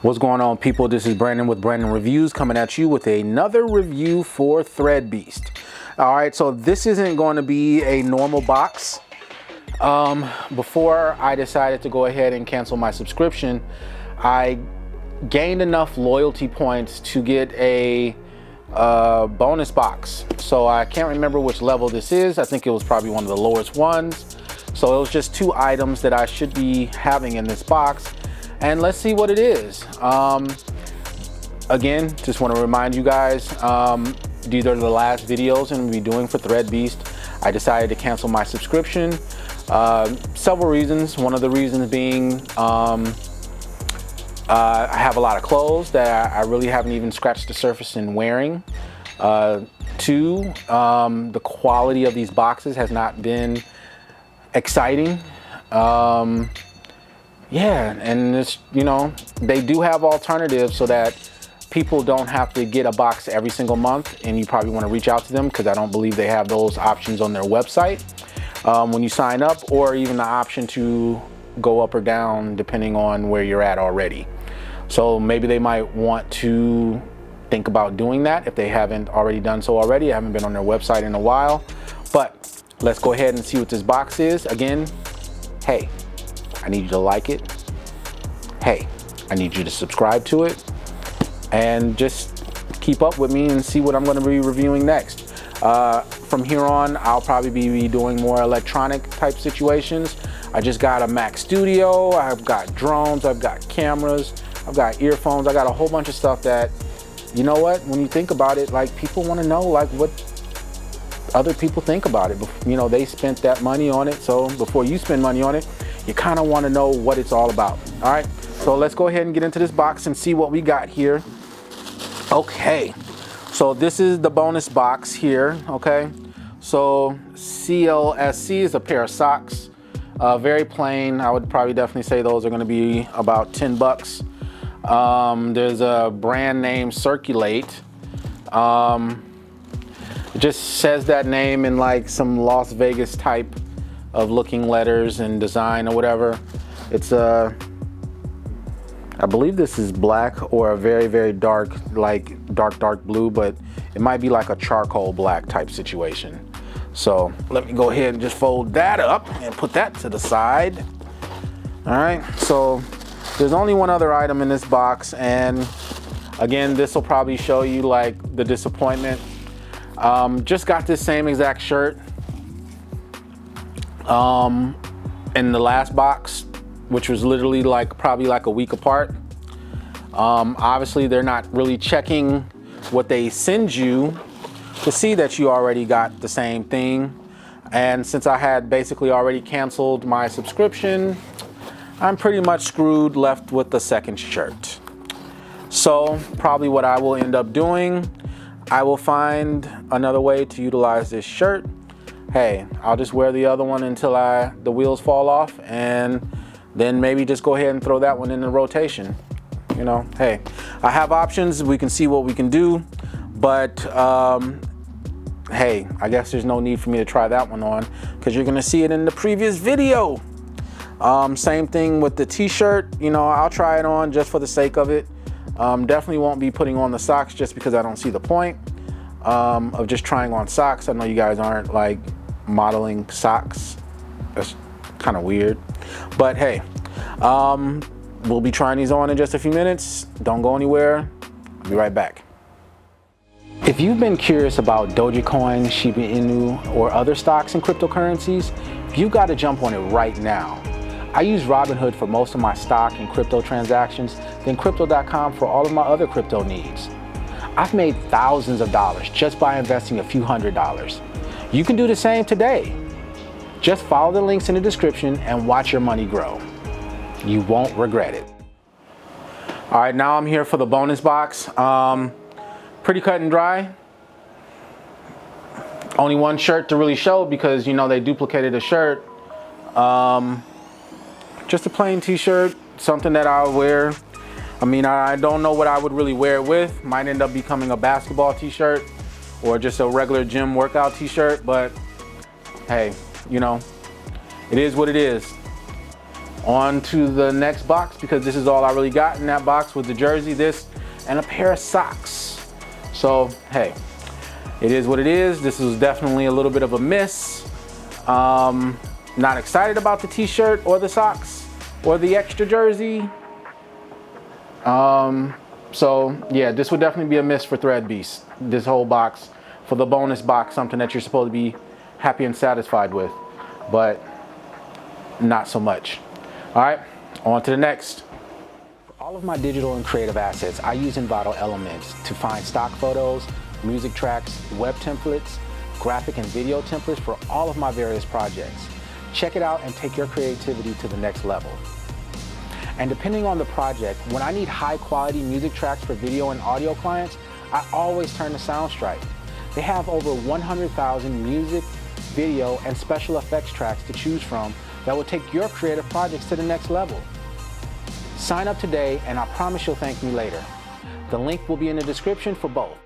What's going on, people? This is Brandon with Brandon Reviews, coming at you with another review for Thread Beast. All right, so this isn't going to be a normal box. Before I decided to go ahead and cancel my subscription, I gained enough loyalty points to get a bonus box. So I can't remember which level this is. I think it was probably one of the lowest ones. So it was just 2 items that I should be having in this box. And let's see what it is. Again, just want to remind you guys, these are the last videos I'm going to be doing for Thread Beast. I decided to cancel my subscription. Several reasons. One of the reasons being I have a lot of clothes that I really haven't even scratched the surface in wearing. 2, the quality of these boxes has not been exciting. Yeah, and it's, you know, they do have alternatives so that people don't have to get a box every single month, and you probably want to reach out to them because I don't believe they have those options on their website when you sign up, or even the option to go up or down depending on where you're at already. So maybe they might want to think about doing that if they haven't already done so already. I haven't been on their website in a while, but let's go ahead and see what this box is. Again, hey, I need you to like it. Hey, I need you to subscribe to it, and just keep up with me and see what I'm going to be reviewing next. From here on, I'll probably be doing more electronic type situations. I just got a Mac Studio, I've got drones, I've got cameras, I've got earphones, I got a whole bunch of stuff that, you know what, when you think about it, like, people want to know like what other people think about it. You know, they spent that money on it, so before you spend money on it, you kind of want to know what it's all about. All right, so let's go ahead and get into this box and see what we got here. Okay, so this is the bonus box here. Okay, so CLSC is a pair of socks, very plain. I would probably definitely say those are going to be about 10 bucks. There's a brand name Circulate. It just says that name in like some Las Vegas type of looking letters and design or whatever. It's I believe this is black or a very, very dark, like dark blue, but it might be like a charcoal black type situation. So let me go ahead and just fold that up and put that to the side. All right, so there's only one other item in this box, and again, this will probably show you like the disappointment. Just got this same exact shirt in the last box, which was literally like probably like a week apart. Obviously they're not really checking what they send you to see that you already got the same thing. And since I had basically already canceled my subscription, I'm pretty much screwed, left with the second shirt. So probably what I will end up doing, I will find another way to utilize this shirt. Hey, I'll just wear the other one until the wheels fall off, and then maybe just go ahead and throw that one in the rotation. You know, hey, I have options. We can see what we can do, but hey, I guess there's no need for me to try that one on because you're gonna see it in the previous video. Same thing with the t-shirt. You know, I'll try it on just for the sake of it. Definitely won't be putting on the socks just because I don't see the point of just trying on socks. I know you guys aren't like modeling socks. That's kind of weird, but hey, we'll be trying these on in just a few minutes. Don't go anywhere. I'll be right back. If you've been curious about Dogecoin, Shiba Inu, or other stocks and cryptocurrencies, you got to jump on it right now. I use Robinhood for most of my stock and crypto transactions, then Crypto.com for all of my other crypto needs. I've made thousands of dollars just by investing a few $100s. You can do the same today. Just follow the links in the description and watch your money grow. You won't regret it. All right, now I'm here for the bonus box. Pretty cut and dry. Only one shirt to really show because, you know, they duplicated a shirt. Just a plain t-shirt, something that I'll wear. I mean, I don't know what I would really wear it with. Might end up becoming a basketball t-shirt or just a regular gym workout t-shirt, but hey, you know, it is what it is. On to the next box, because this is all I really got in that box, with the jersey, this, and a pair of socks. So, hey, it is what it is. This was definitely a little bit of a miss. Not excited about the t-shirt or the socks or the extra jersey. So yeah, this would definitely be a miss for Thread Beast. This whole box, for the bonus box, something that you're supposed to be happy and satisfied with, but not so much. All right, on to the next. For all of my digital and creative assets, I use Envato Elements to find stock photos, music tracks, web templates, graphic and video templates for all of my various projects. Check it out and take your creativity to the next level. And depending on the project, when I need high quality music tracks for video and audio clients, I always turn to Soundstripe. They have over 100,000 music, video, and special effects tracks to choose from that will take your creative projects to the next level. Sign up today and I promise you'll thank me later. The link will be in the description for both.